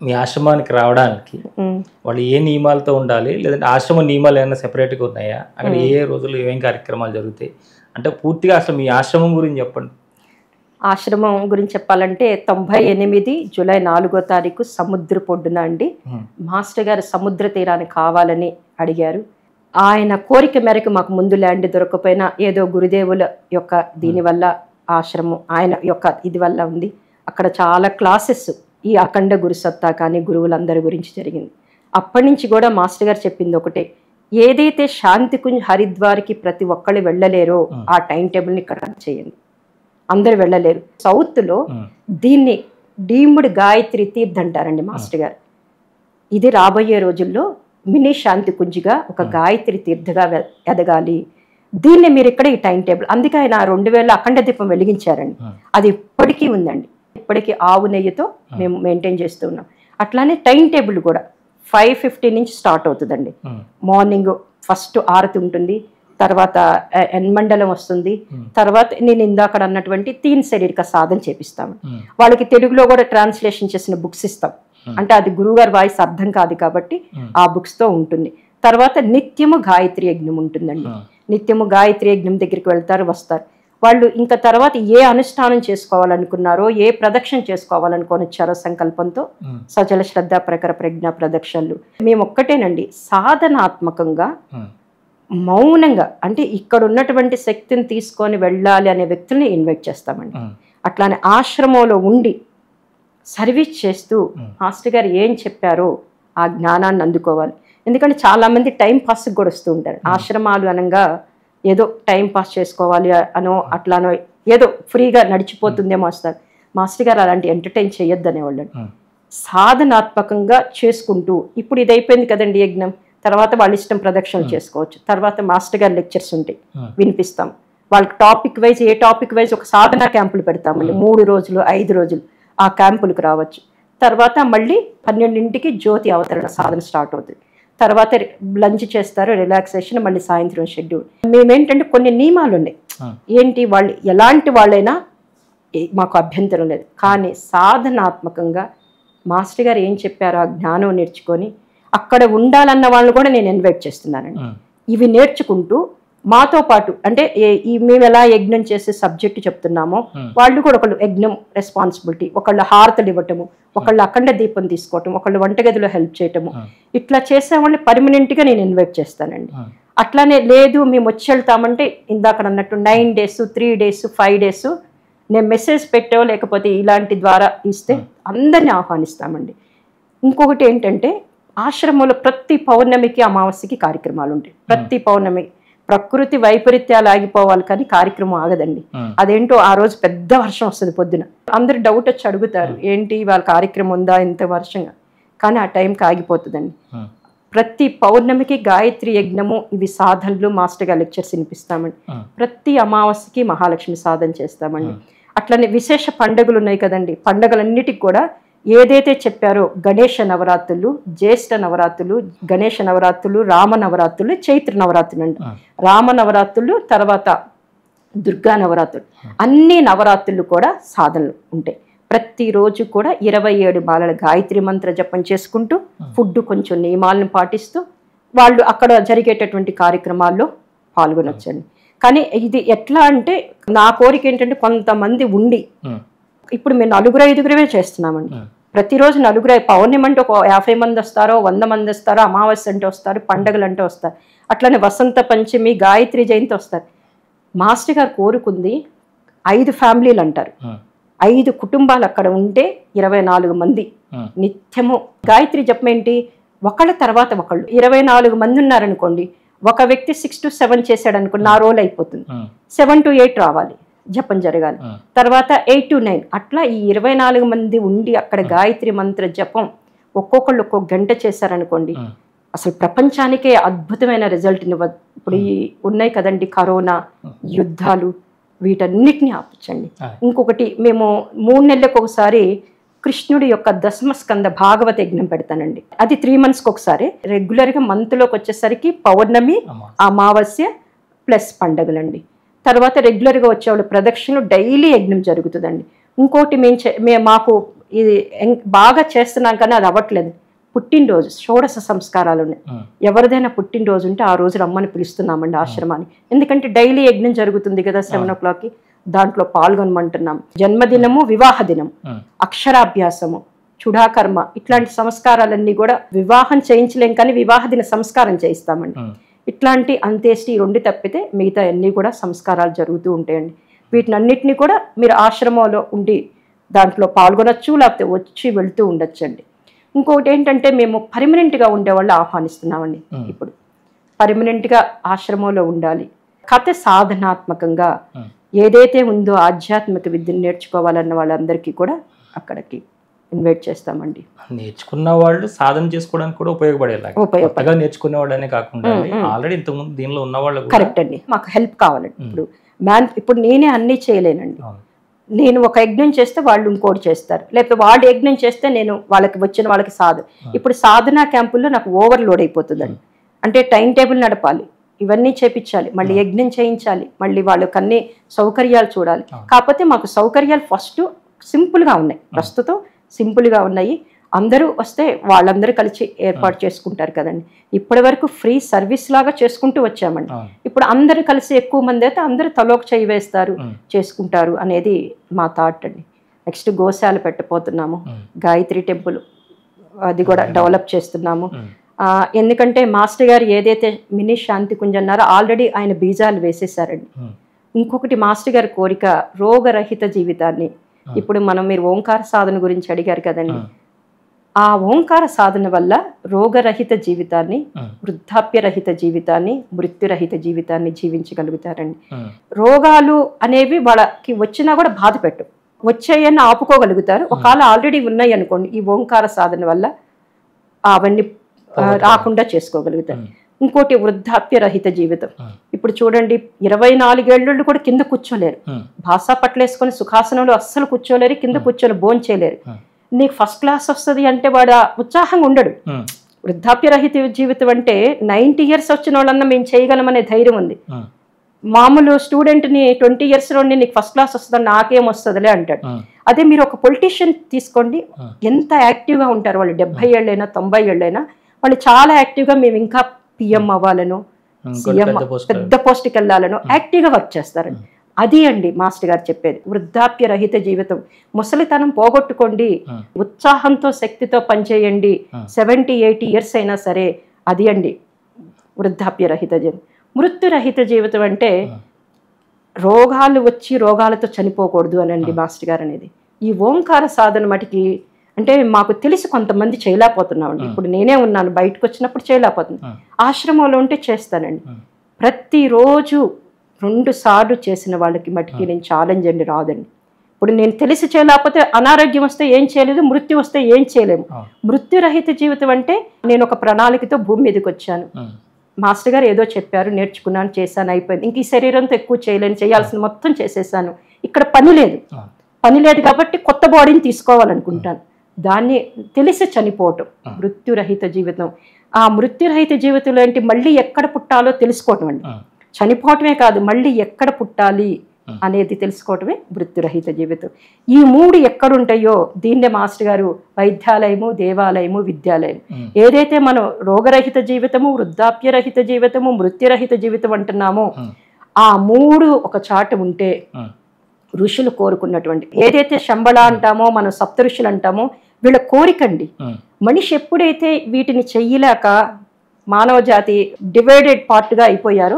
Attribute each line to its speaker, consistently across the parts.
Speaker 1: మీ ఆశ్రమానికి రావడానికి వాళ్ళు ఏ నియమాలతో ఉండాలి, లేదంటే ఆశ్రమ నియమాలు ఏమైనా సెపరేట్గా ఉన్నాయా, అక్కడ ఏ రోజులు ఏమేం కార్యక్రమాలు జరుగుతాయి అంటే పూర్తిగా అసలు మీ ఆశ్రమం గురించి చెప్పండి.
Speaker 2: ఆశ్రమం గురించి చెప్పాలంటే 98 జూలై 4వ తారీఖు సముద్ర పొడ్డున అండి మాస్టర్ గారు సముద్ర తీరాన్ని కావాలని అడిగారు. ఆయన కోరిక మేరకు మాకు ముందు ల్యాండ్ దొరకపోయినా ఏదో గురుదేవుల యొక్క దీనివల్ల ఆశ్రమం ఆయన యొక్క ఇది వల్ల ఉంది. అక్కడ చాలా క్లాసెస్ ఈ అఖండ గురుసత్తా కానీ గురువులందరి గురించి జరిగింది. అప్పటి నుంచి కూడా మాస్టర్ గారు చెప్పింది ఒకటే, ఏదైతే శాంతికుంజ్ హరిద్వార్కి ప్రతి ఒక్కళ్ళు వెళ్ళలేరో ఆ టైం టేబుల్ని ఇక్కడ చేయండి. అందరు వెళ్ళలేరు. సౌత్లో దీన్ని డీమ్డ్ గాయత్రి తీర్థ్ అంటారండి మాస్టర్ గారు. ఇది రాబోయే రోజుల్లో మినీ శాంతికుంజ్గా ఒక గాయత్రి తీర్థగా ఎదగాలి. దీన్ని మీరు ఇక్కడ ఈ టైం టేబుల్, అందుకే ఆయన 2000 అఖండ దీపం వెలిగించారండి. అది ఇప్పటికీ ఉందండి. ఇప్పటికీ ఆవు నెయ్యితో మేము మెయింటైన్ చేస్తూ ఉన్నాం. అట్లానే టైం టేబుల్ కూడా 5:50 నుంచి స్టార్ట్ అవుతుందండి. మార్నింగ్ ఫస్ట్ ఆరతి ఉంటుంది, తర్వాత ఎన్మండలం వస్తుంది, తర్వాత నేను ఇందాక అన్నటువంటి 3 శరీరక సాధన చేపిస్తాము. వాళ్ళకి తెలుగులో కూడా ట్రాన్స్లేషన్ చేసిన బుక్స్ ఇస్తాం. అంటే అది గురువుగారి వాయిస్ అర్థం కాదు కాబట్టి ఆ బుక్స్ తో ఉంటుంది. తర్వాత నిత్యము గాయత్రి యజ్ఞం ఉంటుందండి. నిత్యము గాయత్రి యజ్ఞం దగ్గరికి వెళ్తారు, వస్తారు. వాళ్ళు ఇంకా తర్వాత ఏ అనుష్ఠానం చేసుకోవాలనుకున్నారో, ఏ ప్రదక్షిణ చేసుకోవాలనుకొని వచ్చారో సంకల్పంతో సజల శ్రద్ధ ప్రఖర ప్రజ్ఞ ప్రదక్షిణలు మేము ఒక్కటేనండి. సాధనాత్మకంగా మౌనంగా అంటే ఇక్కడ ఉన్నటువంటి శక్తిని తీసుకొని వెళ్ళాలి అనే వ్యక్తుల్ని ఇన్వైట్ చేస్తామండి. అట్లానే ఆశ్రమంలో ఉండి సర్వీస్ చేస్తూ మాస్టర్ గారు ఏం చెప్పారో ఆ జ్ఞానాన్ని అందుకోవాలి. ఎందుకంటే చాలామంది టైం పాస్ కూడా వస్తూ ఉంటారు. ఆశ్రమాలు అనగా ఏదో టైం పాస్ చేసుకోవాలి అనో అట్లానో ఏదో ఫ్రీగా నడిచిపోతుందేమో వస్తారు. మాస్టర్ గారు అలాంటి ఎంటర్టైన్ చేయొద్దు అనేవాళ్ళు. సాధనాత్మకంగా చేసుకుంటూ ఇప్పుడు ఇది అయిపోయింది కదండి యజ్ఞం, తర్వాత వాళ్ళ ఇష్టం ప్రదక్షిణలు చేసుకోవచ్చు. తర్వాత మాస్టర్ గారి లెక్చర్స్ ఉంటాయి, వినిపిస్తాం. వాళ్ళకి టాపిక్ వైజ్ ఏ టాపిక్ వైజ్ ఒక సాధన క్యాంపులు పెడతామండి. 3 రోజులు 5 రోజులు ఆ క్యాంపులకు రావచ్చు. తర్వాత మళ్ళీ 12ంటికి జ్యోతి అవతరణ సాధన స్టార్ట్ అవుతుంది. తర్వాత లంచ్ చేస్తారు, రిలాక్సేషన్, మళ్ళీ సాయంత్రం షెడ్యూల్. మేమేంటంటే కొన్ని నియమాలు ఉన్నాయి. ఏంటి, వాళ్ళు ఎలాంటి వాళ్ళైనా మాకు అభ్యంతరం లేదు, కానీ సాధనాత్మకంగా మాస్టర్ గారు ఏం చెప్పారో ఆ జ్ఞానం నేర్చుకొని అక్కడ ఉండాలన్న వాళ్ళు కూడా నేను ఇన్వైట్ చేస్తున్నానండి. ఇవి నేర్చుకుంటూ మాతో పాటు అంటే మేము ఎలా యజ్ఞం చేసే సబ్జెక్ట్ చెప్తున్నామో వాళ్ళు కూడా ఒకళ్ళు యజ్ఞం రెస్పాన్సిబిలిటీ, ఒకళ్ళు హారతలు ఇవ్వటము, ఒకళ్ళు అఖండ దీపం తీసుకోవటం, ఒకళ్ళు వంటగదిలో హెల్ప్ చేయటము, ఇట్లా చేసే వాళ్ళని పర్మనెంట్గా నేను ఇన్వైట్ చేస్తానండి. అట్లానే లేదు మేము వచ్చి వెళ్తామంటే ఇందాక అన్నట్టు 9 days 3 days 5 days నేను మెసేజ్ పెట్టో లేకపోతే ఇలాంటి ద్వారా ఇస్తే అందరినీ ఆహ్వానిస్తామండి. ఇంకొకటి ఏంటంటే ఆశ్రమంలో ప్రతి పౌర్ణమికి అమావాస్యకి కార్యక్రమాలు ఉంటాయి. ప్రతి పౌర్ణమి ప్రకృతి వైపరీత్యాలు ఆగిపోవాలి కానీ కార్యక్రమం ఆగదండి. అదేంటో ఆ రోజు పెద్ద వర్షం వస్తుంది పొద్దున. అందరు డౌట్ వచ్చి అడుగుతారు, ఏంటి వాళ్ళ కార్యక్రమం ఉందా ఇంత వర్షంగా, కానీ ఆ టైంకి ఆగిపోతుందండి. ప్రతి పౌర్ణమికి గాయత్రి యజ్ఞము, ఇవి సాధనలు మాస్టర్ గారు లెక్చర్స్ వినిపిస్తామండి. ప్రతి అమావాస్యకి మహాలక్ష్మి సాధన చేస్తామండి. అట్లనే విశేష పండుగలు ఉన్నాయి కదండి, పండుగలన్నిటికి కూడా ఏదైతే చెప్పారో గణేష నవరాత్రులు, జ్యేష్ఠ నవరాత్రులు, గణేష నవరాత్రులు, రామ నవరాత్రులు, చైత్ర నవరాత్రులు అండి. రామ నవరాత్రులు తర్వాత దుర్గా నవరాత్రులు, అన్ని నవరాత్రులు కూడా సాధనలు ఉంటాయి. ప్రతిరోజు కూడా 27 బాలల గాయత్రి మంత్ర జపం చేసుకుంటూ ఫుడ్ కొంచెం నియమాలను పాటిస్తూ వాళ్ళు అక్కడ జరిగేటటువంటి కార్యక్రమాల్లో పాల్గొనొచ్చండి. కానీ ఇది ఎట్లా అంటే నా కోరిక ఏంటంటే కొంతమంది ఉండి, ఇప్పుడు మేము 4-5 చేస్తున్నామండి. ప్రతిరోజు 4 పౌర్ణమి అంటే ఒక 50 మంది వస్తారో 100 మంది వస్తారో, అమావాస్య అంటే వస్తారు, పండగలు అంటే వస్తారు. అట్లనే వసంత పంచమి, గాయత్రి జయంతి వస్తారు. మాస్టర్ గారు కోరుకుంది 5 ఫ్యామిలీలు అంటారు, 5 కుటుంబాలు అక్కడ ఉంటే 24 మంది నిత్యము గాయత్రి జపం. ఏంటి, ఒకళ్ళ తర్వాత ఒకళ్ళు 24 మంది ఉన్నారనుకోండి, ఒక వ్యక్తి 6 to 7 చేశాడు అనుకోండి, నా రోల్ అయిపోతుంది. 7 to 8 రావాలి, జపం జరగాలి. తర్వాత 8 to 9 అట్లా ఈ 24 మంది ఉండి అక్కడ గాయత్రి మంత్ర జపం ఒక్కొక్కళ్ళు ఒక్కొక్క గంట చేశారనుకోండి, అసలు ప్రపంచానికే అద్భుతమైన రిజల్ట్ ఇవ్వదు. ఇప్పుడు ఈ ఉన్నాయి కదండి కరోనా, యుద్ధాలు, వీటన్నిటిని ఆపించండి. ఇంకొకటి మేము 3 నెలలకు ఒకసారి కృష్ణుడి యొక్క దశమ స్కంద భాగవత యజ్ఞం పెడతానండి. అది 3 monthsకి ఒకసారి. రెగ్యులర్గా మంత్లోకి వచ్చేసరికి పౌర్ణమి, అమావాస్య ప్లస్ పండగలండి. తర్వాత రెగ్యులర్గా వచ్చేవాళ్ళు ప్రదక్షిణలు, డైలీ యజ్ఞం జరుగుతుందండి. ఇంకోటి మాకు ఇది బాగా చేస్తున్నాం కానీ అది అవ్వట్లేదు. పుట్టినరోజు షోడశ సంస్కారాలు ఉన్నాయి. ఎవరిదైనా పుట్టినరోజు ఉంటే ఆ రోజు రమ్మని పిలుస్తున్నామండి ఆశ్రమాన్ని. ఎందుకంటే డైలీ యజ్ఞం జరుగుతుంది కదా 7 o'clockకి, దాంట్లో పాల్గొనమంటున్నాం. జన్మదినము, వివాహ దినం, అక్షరాభ్యాసము, చుడాకర్మ, ఇట్లాంటి సంస్కారాలన్నీ కూడా వివాహం చేయించలేం కానీ వివాహ దిన సంస్కారం చేయిస్తామండి. ఇట్లాంటి అంత్యేష్టి 2 తప్పితే మిగతా అన్నీ కూడా సంస్కారాలు జరుగుతూ ఉంటాయండి. వీటినన్నిటినీ కూడా మీరు ఆశ్రమంలో ఉండి దాంట్లో పాల్గొనొచ్చు, లేకపోతే వచ్చి వెళ్తూ ఉండొచ్చండి. ఇంకొకటి ఏంటంటే మేము పర్మనెంట్గా ఉండేవాళ్ళు ఆహ్వానిస్తున్నామండి. ఇప్పుడు పర్మనెంట్గా ఆశ్రమంలో ఉండాలి, కథ సాధనాత్మకంగా ఏదైతే ఉందో ఆధ్యాత్మిక విద్యను నేర్చుకోవాలన్న వాళ్ళందరికీ కూడా అక్కడికి ఇన్వైట్ చేస్తామండి.
Speaker 1: నేర్చుకున్న వాళ్ళు సాధన చేసుకోవడానికి కూడా ఉపయోగపడేలాగా నేర్చుకునే వాళ్ళనే కాకుండా ఆల్రెడీ ఇంతకుముందు దీనిలో ఉన్న వాళ్ళు
Speaker 2: కరెక్ట్ అండి. మాకు హెల్ప్ కావాలండి. ఇప్పుడు నేనే అన్నీ చేయలేనండి. నేను ఒక యజ్ఞం చేస్తే వాళ్ళు ఇంకోటి చేస్తారు, లేకపోతే వాళ్ళు యజ్ఞం చేస్తే నేను వాళ్ళకి వచ్చిన వాళ్ళకి సాధన. ఇప్పుడు సాధనా క్యాంపుల్లో నాకు ఓవర్లోడ్ అయిపోతుందండి. అంటే టైం టేబుల్ నడపాలి, ఇవన్నీ చేపించాలి, మళ్ళీ యజ్ఞం చేయించాలి, మళ్ళీ వాళ్ళకి అన్ని సౌకర్యాలు చూడాలి. కాకపోతే మాకు సౌకర్యాలు ఫస్ట్ సింపుల్గా ఉన్నాయి, ప్రస్తుతం సింపుల్గా ఉన్నాయి. అందరూ వస్తే వాళ్ళందరూ కలిసి ఏర్పాటు చేసుకుంటారు కదండి. ఇప్పటి వరకు ఫ్రీ సర్వీస్ లాగా చేసుకుంటూ వచ్చామండి. ఇప్పుడు అందరూ కలిసి ఎక్కువ మంది అయితే అందరూ తలోక చేయి వేస్తారు, చేసుకుంటారు అనేది మా థాట్ అండి. నెక్స్ట్ గోశాల పెట్టబోతున్నాము, గాయత్రి టెంపుల్ అది కూడా డెవలప్ చేస్తున్నాము. ఎందుకంటే మాస్టర్ గారు ఏదైతే మినీ శాంతి కుంజ్ అన్నారో ఆల్రెడీ ఆయన బీజాలు వేసేసారండి. ఇంకొకటి మాస్టర్ గారి కోరిక రోగరహిత జీవితాన్ని. ఇప్పుడు మీరు ఓంకార సాధన గురించి అడిగారు కదండి. ఆ ఓంకార సాధన వల్ల రోగరహిత జీవితాన్ని, వృద్ధాప్యరహిత జీవితాన్ని, మృత్యురహిత జీవితాన్ని జీవించగలుగుతారండి. రోగాలు అనేవి వాళ్ళకి వచ్చినా కూడా బాధ పెట్టు, వచ్చాయని ఆపుకోగలుగుతారు. ఒకవేళ ఆల్రెడీ ఉన్నాయి అనుకోండి, ఈ ఓంకార సాధన వల్ల అవన్నీ రాకుండా చేసుకోగలుగుతారు. ఇంకోటి వృద్ధాప్యరహిత జీవితం. ఇప్పుడు చూడండి 24 ఏళ్ళు కూడా కింద కూర్చోలేరు, భాషా పట్లేసుకొని సుఖాసనంలో అస్సలు కూర్చోలేరు, కింద కూర్చొని భోంచేయలేరు. నీకు ఫస్ట్ క్లాస్ వస్తుంది అంటే వాడు ఉత్సాహంగా ఉండడు. వృద్ధాప్యరహిత జీవితం అంటే 90 years వచ్చిన వాళ్ళన్నా మేము చేయగలమనే ధైర్యం ఉంది. మామూలు స్టూడెంట్ని 20 years నుండి నీకు ఫస్ట్ క్లాస్ వస్తుందని నాకేం వస్తుందిలే అంటాడు. అదే మీరు ఒక పొలిటీషియన్ తీసుకోండి, ఎంత యాక్టివ్గా ఉంటారు వాళ్ళు. 70 ఏళ్ళైనా 90 ఏళ్ళైనా వాళ్ళు చాలా యాక్టివ్గా మేము ఇంకా పిఎం అవ్వాలను, సీఎం పెద్ద పోస్ట్కి వెళ్ళాలను యాక్టివ్గా వర్క్ చేస్తారండి. అది అండి మాస్టర్ గారు చెప్పేది, వృద్ధాప్య రహిత జీవితం. ముసలితనం పోగొట్టుకోండి, ఉత్సాహంతో శక్తితో పనిచేయండి, 70-80 years అయినా సరే. అది అండి వృద్ధాప్య రహిత జీవితం. మృత్యురహిత జీవితం అంటే రోగాలు వచ్చి రోగాలతో చనిపోకూడదు అనండి మాస్టర్ గారు అనేది. ఈ ఓంకార సాధన మటుకి అంటే మాకు తెలిసి కొంతమంది చేయలేకపోతున్నామండి. ఇప్పుడు నేనే ఉన్నాను, బయటకు వచ్చినప్పుడు చేయలేకపోతున్నాను. ఆశ్రమంలో ఉంటే చేస్తానండి. ప్రతిరోజు 2 సార్లు చేసిన వాళ్ళకి మటుకి నేను ఛాలెంజ్ అండి రాదండి. ఇప్పుడు నేను తెలిసి చేయలేకపోతే అనారోగ్యం వస్తే ఏం చేయలేదు, మృత్యు వస్తే ఏం చేయలేము. మృత్యురహిత జీవితం అంటే నేను ఒక ప్రణాళికతో భూమి మీదకి వచ్చాను, మాస్టర్ గారు ఏదో చెప్పారు, నేర్చుకున్నాను, చేశాను, అయిపోయింది. ఇంక ఈ శరీరంతో ఎక్కువ చేయలేను, చేయాల్సిన మొత్తం చేసేసాను. ఇక్కడ పని లేదు కాబట్టి కొత్త బాడీని తీసుకోవాలనుకుంటాను. దాన్ని తెలిసి చనిపోవటం మృత్యురహిత జీవితం. ఆ మృత్యురహిత జీవితంలో ఏంటి, మళ్ళీ ఎక్కడ పుట్టాలో తెలుసుకోవటం అండి. చనిపోవటమే కాదు, మళ్ళీ ఎక్కడ పుట్టాలి అనేది తెలుసుకోవటమే మృత్యురహిత జీవితం. ఈ 3 ఎక్కడుంటాయో దీన్నే మాస్టర్ గారు వైద్యాలయము, దేవాలయము, విద్యాలయం. ఏదైతే మనం రోగరహిత జీవితము, వృద్ధాప్యరహిత జీవితము, మృత్యురహిత జీవితం అంటున్నామో ఆ 3 ఒక చాట ఉంటే ఋషులు కోరుకున్నటువంటి ఏదైతే శంబళ అంటామో, మనం సప్త ఋషులు అంటామో, వీళ్ళ కోరికండి. మనిషి ఎప్పుడైతే వీటిని చెయ్యలేక మానవ జాతి డివైడెడ్ పార్ట్గా అయిపోయారో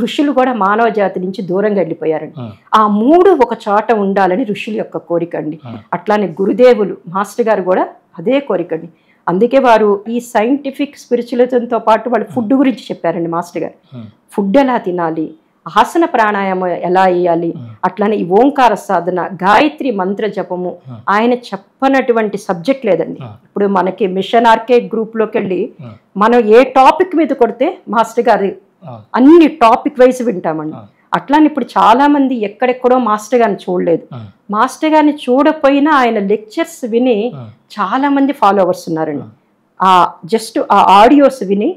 Speaker 2: ఋషులు కూడా మానవ జాతి నుంచి దూరంగా వెళ్ళిపోయారండి. ఆ 3 ఒక చాట ఉండాలని ఋషుల యొక్క కోరిక అండి. అట్లానే గురుదేవులు మాస్టర్ గారు కూడా అదే కోరికండి. అందుకే వారు ఈ సైంటిఫిక్ స్పిరిచువలిజంతో పాటు వాళ్ళు ఫుడ్ గురించి చెప్పారండి మాస్టర్ గారు. ఫుడ్ ఎలా తినాలి, ఆసన ప్రాణాయామం ఎలా వేయాలి, అట్లానే ఈ ఓంకార సాధన, గాయత్రి మంత్ర జపము. ఆయన చెప్పనటువంటి సబ్జెక్ట్ లేదండి. ఇప్పుడు మనకి మిషన్ ఆర్కే గ్రూప్లోకి వెళ్ళి మనం ఏ టాపిక్ మీద కొడితే మాస్టర్ గారి అన్ని టాపిక్ వైజ్ వింటామండి. అట్లానే ఇప్పుడు చాలా మంది ఎక్కడెక్కడో మాస్టర్ గారిని చూడలేదు. మాస్టర్ గారిని చూడకపోయినా ఆయన లెక్చర్స్ విని చాలా మంది ఫాలోవర్స్ ఉన్నారండి. జస్ట్ ఆ ఆడియోస్ విని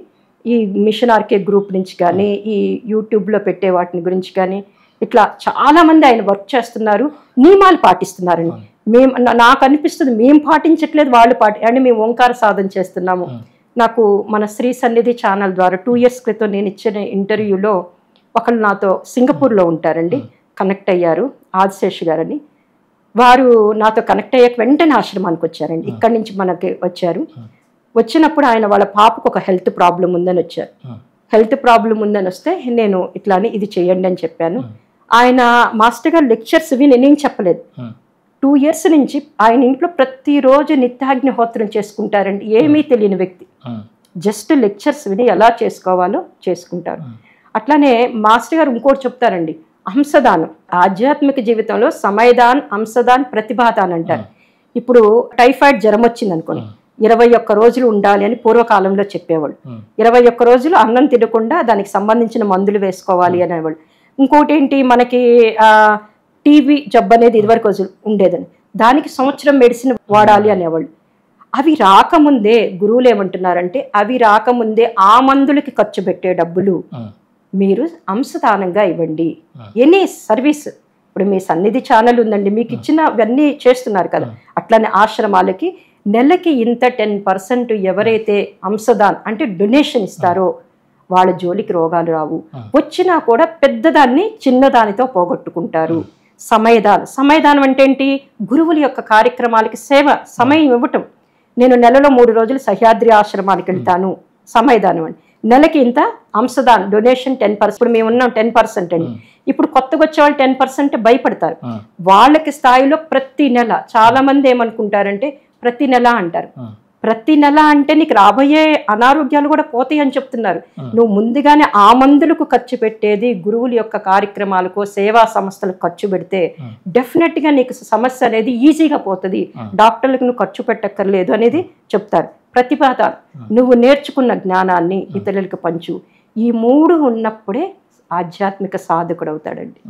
Speaker 2: ఈ మిషన్ ఆర్కే గ్రూప్ నుంచి కానీ, ఈ యూట్యూబ్లో పెట్టే వాటిని గురించి కానీ, ఇట్లా చాలా మంది ఆయన వర్క్ చేస్తున్నారు, నియమాలు పాటిస్తున్నారండి. నాకు అనిపిస్తుంది మేము పాటించట్లేదు, వాళ్ళు అంటే మేము ఓంకార సాధన చేస్తున్నాము. నాకు మన శ్రీ సన్నిధి ఛానల్ ద్వారా 2 years క్రితం నేను ఇచ్చిన ఇంటర్వ్యూలో ఒకళ్ళు నాతో సింగపూర్లో ఉంటారండి, కనెక్ట్ అయ్యారు, ఆదిశేష్ గారని. వారు నాతో కనెక్ట్ అయ్యాక వెంటనే ఆశ్రమానికి వచ్చారండి. ఇక్కడి నుంచి మనకి వచ్చారు. వచ్చినప్పుడు ఆయన వాళ్ళ పాపకు ఒక హెల్త్ ప్రాబ్లం ఉందని వచ్చారు. హెల్త్ ప్రాబ్లం ఉందని వస్తే నేను ఇట్లా అని ఇది చేయండి అని చెప్పాను. ఆయన మాస్టర్ గారు లెక్చర్స్ విని నేను చెప్పలేదు. 2 years నుంచి ఆయన ఇంట్లో ప్రతిరోజు నిత్యాగ్నిహోత్రం చేసుకుంటారండి. ఏమీ తెలియని వ్యక్తి, జస్ట్ లెక్చర్స్ విని ఎలా చేసుకోవాలో చేసుకుంటారు. అట్లానే మాస్టర్ గారు ఇంకోటి చెప్తారండి, అంశదానం. ఆధ్యాత్మిక జీవితంలో సమయదాన్, అంశదాన్, ప్రతిభాదాన్ అంటారు. ఇప్పుడు టైఫాయిడ్ జ్వరం వచ్చింది అనుకోండి, 21 రోజులు ఉండాలి అని పూర్వకాలంలో చెప్పేవాళ్ళు. 21 రోజులు అన్నం తినకుండా దానికి సంబంధించిన మందులు వేసుకోవాలి అనేవాళ్ళు. ఇంకోటి ఏంటి, మనకి టీబీ జబ్బు అనేది ఇదివరకు రోజులు ఉండేదని, దానికి సంవత్సరం మెడిసిన్ వాడాలి అనేవాళ్ళు. అవి రాకముందే గురువులు ఏమంటున్నారంటే, అవి రాకముందే ఆ మందులకి ఖర్చు పెట్టే డబ్బులు మీరు అంశదానంగా ఇవ్వండి. ఎనీ సర్వీస్, ఇప్పుడు మీ సన్నిధి ఛానల్ ఉందండి, మీకు ఇచ్చినవన్నీ చేస్తున్నారు కదా, అట్లానే ఆశ్రమాలకి నెలకి ఇంత 10% ఎవరైతే అంశదాన్ అంటే డొనేషన్ ఇస్తారో వాళ్ళ జోలికి రోగాలు రావు. వచ్చినా కూడా పెద్దదాన్ని చిన్నదానితో పోగొట్టుకుంటారు. సమయదానం అంటే ఏంటి, గురువుల యొక్క కార్యక్రమాలకి సేవ సమయం ఇవ్వటం. నేను నెలలో 3 రోజులు సహ్యాద్రి ఆశ్రమానికి వెళ్తాను, సమయదానం అండి. నెలకి ఇంత అంశదాన్ డొనేషన్ 10%. ఇప్పుడు మేము ఉన్నాం 10% అండి. ఇప్పుడు కొత్తగా వచ్చే వాళ్ళు 10% భయపడతారు. వాళ్ళకి స్థాయిలో ప్రతి నెల, చాలా మంది ఏమనుకుంటారంటే ప్రతి నెల అంటారు. ప్రతి నెల అంటే నీకు రాబోయే అనారోగ్యాలు కూడా పోతాయి అని చెప్తున్నారు. నువ్వు ముందుగానే ఆ మందులకు ఖర్చు పెట్టేది గురువుల యొక్క కార్యక్రమాలకు, సేవా సంస్థలకు ఖర్చు పెడితే డెఫినెట్ గా నీకు సమస్య అనేది ఈజీగా పోతుంది. డాక్టర్లకు నువ్వు ఖర్చు పెట్టక్కర్లేదు అనేది చెప్తారు. ప్రతిభాత, నువ్వు నేర్చుకున్న జ్ఞానాన్ని ఇతరులకు పంచు. ఈ 3 ఉన్నప్పుడే ఆధ్యాత్మిక సాధకుడు అవుతాడండి.